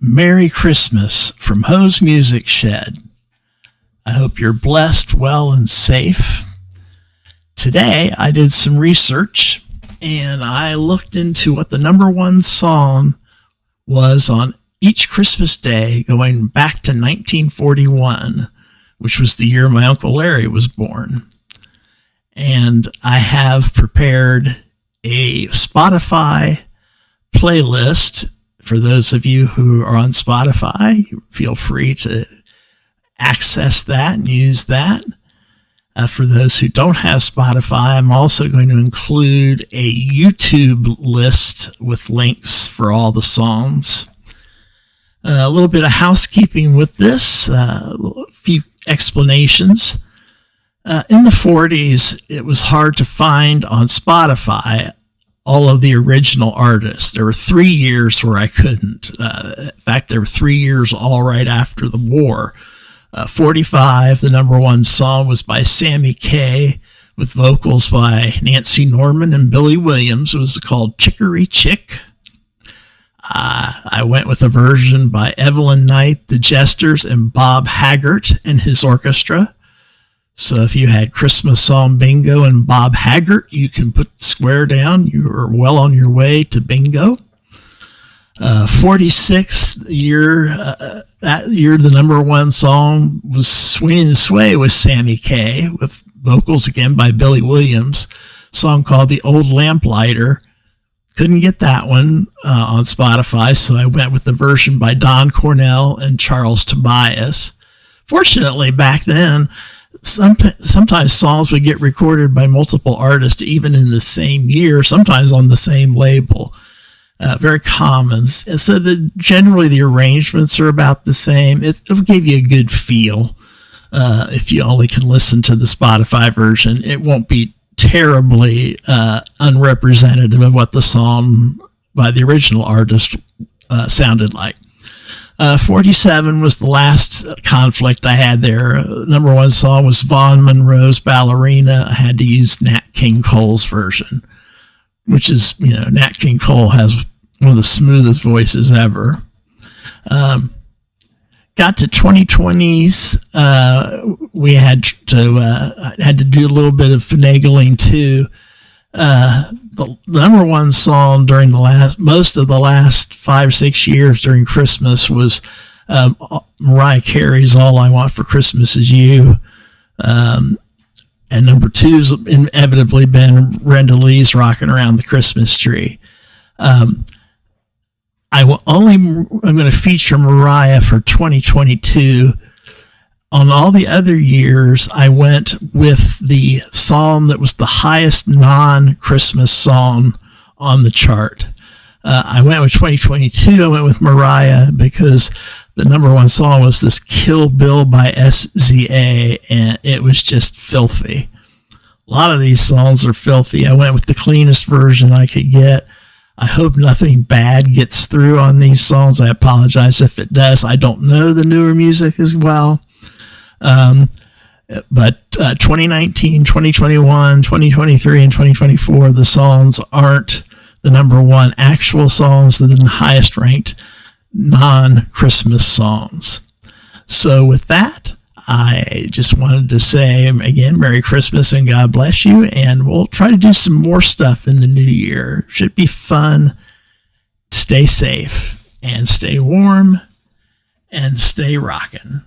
Merry Christmas from Ho's Music Shed. I hope you're blessed, well, and safe. Today, I did some research and I looked into what the number one song was on each Christmas day going back to 1941, which was the year my Uncle Larry was born. And I have prepared a Spotify playlist. For those of you who are on Spotify, feel free to access that and use that. For those who don't have Spotify, I'm also going to include a YouTube list with links for all the songs. A little bit of housekeeping with this, a few explanations. In the 40s, it was hard to find on Spotify all of the original artists. There were 3 years where I couldn't. In fact, there were 3 years all right after the war. 45, the number one song was by Sammy Kaye with vocals by Nancy Norman and Billy Williams. It was called Chicory Chick. I went with a version by Evelyn Knight, the Jesters, and Bob Haggart and his orchestra. So if you had Christmas song bingo and Bob Haggart, you can put the square down. You're well on your way to bingo. 46th year, that year the number one song was Swing and Sway with Sammy Kaye with vocals again by Billy Williams. A song called The Old Lamplighter. Couldn't get that one on Spotify, so I went with the version by Don Cornell and Charles Tobias. Fortunately, back then, sometimes songs would get recorded by multiple artists even in the same year, sometimes on the same label. Very common. And so generally the arrangements are about the same. It'll give you a good feel if you only can listen to the Spotify version. It won't be terribly unrepresentative of what the song by the original artist sounded like. 47 was the last conflict I had there. Number one song was Vaughn Monroe's Ballerina. I had to use Nat King Cole's version, which is, Nat King Cole has one of the smoothest voices ever. Got to 2020s. We had to do a little bit of finagling too. The number one song during most of the last 5-6 years during Christmas was Mariah Carey's All I Want for Christmas Is You. And number two's inevitably been Brenda Lee's Rockin' Around the Christmas Tree. I'm going to feature Mariah for 2022. On all the other years, I went with the song that was the highest non-Christmas song on the chart. I went with 2022. I went with Mariah because the number one song was this Kill Bill by SZA, and it was just filthy. A lot of these songs are filthy. I went with the cleanest version I could get. I hope nothing bad gets through on these songs. I apologize if it does. I don't know the newer music as well. But 2019, 2021, 2023, and 2024, the songs aren't the number one actual songs. They're the highest ranked non-Christmas songs. So with that, I just wanted to say again, Merry Christmas and God bless you. And we'll try to do some more stuff in the new year. Should be fun. Stay safe and stay warm and stay rockin'.